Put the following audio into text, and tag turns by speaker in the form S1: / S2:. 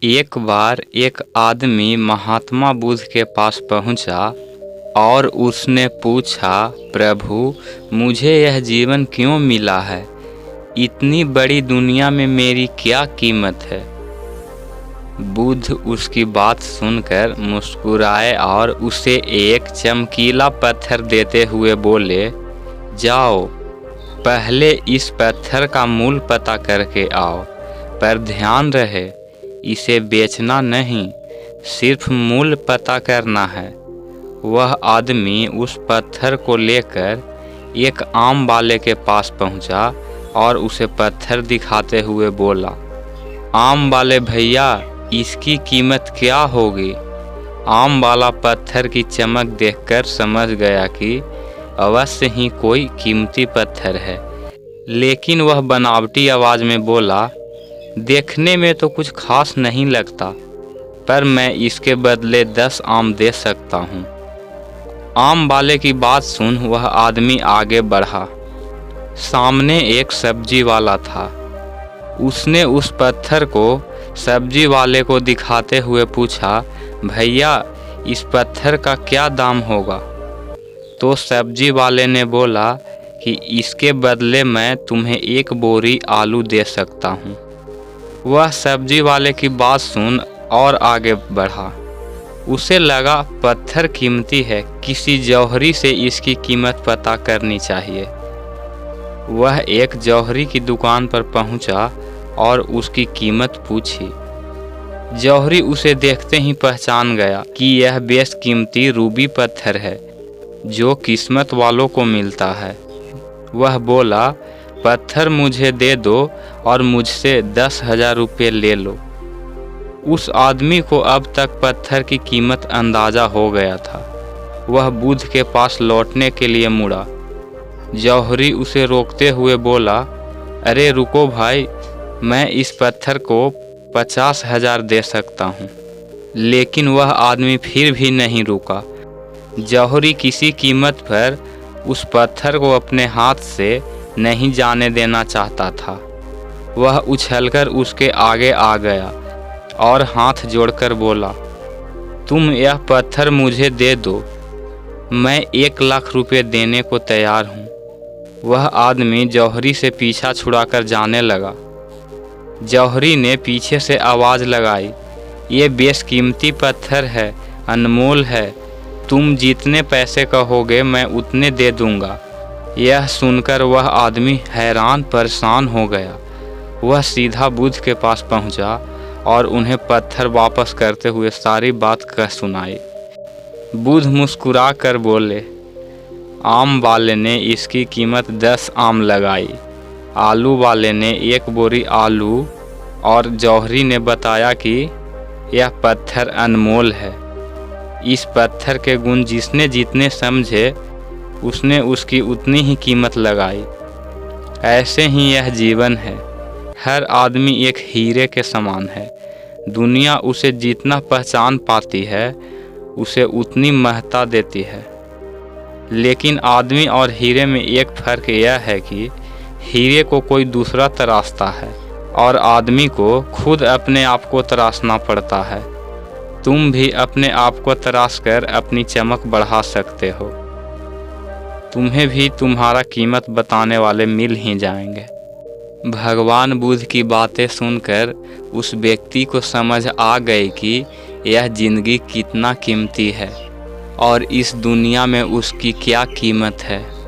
S1: एक बार एक आदमी महात्मा बुद्ध के पास पहुंचा और उसने पूछा, प्रभु, मुझे यह जीवन क्यों मिला है? इतनी बड़ी दुनिया में मेरी क्या कीमत है? बुद्ध उसकी बात सुनकर मुस्कुराए और उसे एक चमकीला पत्थर देते हुए बोले, जाओ, पहले इस पत्थर का मूल पता करके आओ, पर ध्यान रहे इसे बेचना नहीं, सिर्फ मूल पता करना है। वह आदमी उस पत्थर को लेकर एक आम वाले के पास पहुंचा और उसे पत्थर दिखाते हुए बोला, आम वाले भैया, इसकी कीमत क्या होगी? आम वाला पत्थर की चमक देखकर समझ गया कि अवश्य ही कोई कीमती पत्थर है, लेकिन वह बनावटी आवाज़ में बोला, देखने में तो कुछ खास नहीं लगता, पर मैं इसके बदले 10 आम दे सकता हूँ। आम वाले की बात सुन वह आदमी आगे बढ़ा। सामने एक सब्जी वाला था। उसने उस पत्थर को सब्जी वाले को दिखाते हुए पूछा, भैया, इस पत्थर का क्या दाम होगा? तो सब्जी वाले ने बोला कि इसके बदले मैं तुम्हें 1 बोरी आलू दे सकता हूँ। वह सब्जी वाले की बात सुन और आगे बढ़ा। उसे लगा पत्थर कीमती है, किसी जौहरी से इसकी कीमत पता करनी चाहिए। वह एक जौहरी की दुकान पर पहुंचा और उसकी कीमत पूछी। जौहरी उसे देखते ही पहचान गया कि यह बेशकीमती रूबी पत्थर है जो किस्मत वालों को मिलता है। वह बोला, पत्थर मुझे दे दो और मुझसे 10,000 रुपये ले लो। उस आदमी को अब तक पत्थर की कीमत अंदाज़ा हो गया था। वह बुद्ध के पास लौटने के लिए मुड़ा। जौहरी उसे रोकते हुए बोला, अरे रुको भाई, मैं इस पत्थर को 50,000 दे सकता हूँ। लेकिन वह आदमी फिर भी नहीं रुका। जौहरी किसी कीमत पर उस पत्थर को अपने हाथ से नहीं जाने देना चाहता था। वह उछलकर उसके आगे आ गया और हाथ जोड़कर बोला, तुम यह पत्थर मुझे दे दो, मैं 1 लाख रुपये देने को तैयार हूँ। वह आदमी जौहरी से पीछा छुड़ाकर जाने लगा। जौहरी ने पीछे से आवाज़ लगाई, ये बेशकीमती पत्थर है, अनमोल है, तुम जितने पैसे कहोगे मैं उतने दे दूंगा। यह सुनकर वह आदमी हैरान परेशान हो गया। वह सीधा बुद्ध के पास पहुंचा और उन्हें पत्थर वापस करते हुए सारी बात कह सुनाई। बुद्ध मुस्कुरा कर बोले, आम वाले ने इसकी कीमत 10 आम लगाई, आलू वाले ने 1 बोरी आलू और जौहरी ने बताया कि यह पत्थर अनमोल है। इस पत्थर के गुण जिसने जितने समझे उसने उसकी उतनी ही कीमत लगाई। ऐसे ही यह जीवन है। हर आदमी एक हीरे के समान है। दुनिया उसे जितना पहचान पाती है उसे उतनी महत्ता देती है। लेकिन आदमी और हीरे में एक फ़र्क यह है कि हीरे को कोई दूसरा तराशता है और आदमी को खुद अपने आप को तराशना पड़ता है। तुम भी अपने आप को तराश कर अपनी चमक बढ़ा सकते हो। तुम्हें भी तुम्हारा कीमत बताने वाले मिल ही जाएंगे। भगवान बुद्ध की बातें सुनकर उस व्यक्ति को समझ आ गई कि यह जिंदगी कितना कीमती है और इस दुनिया में उसकी क्या कीमत है।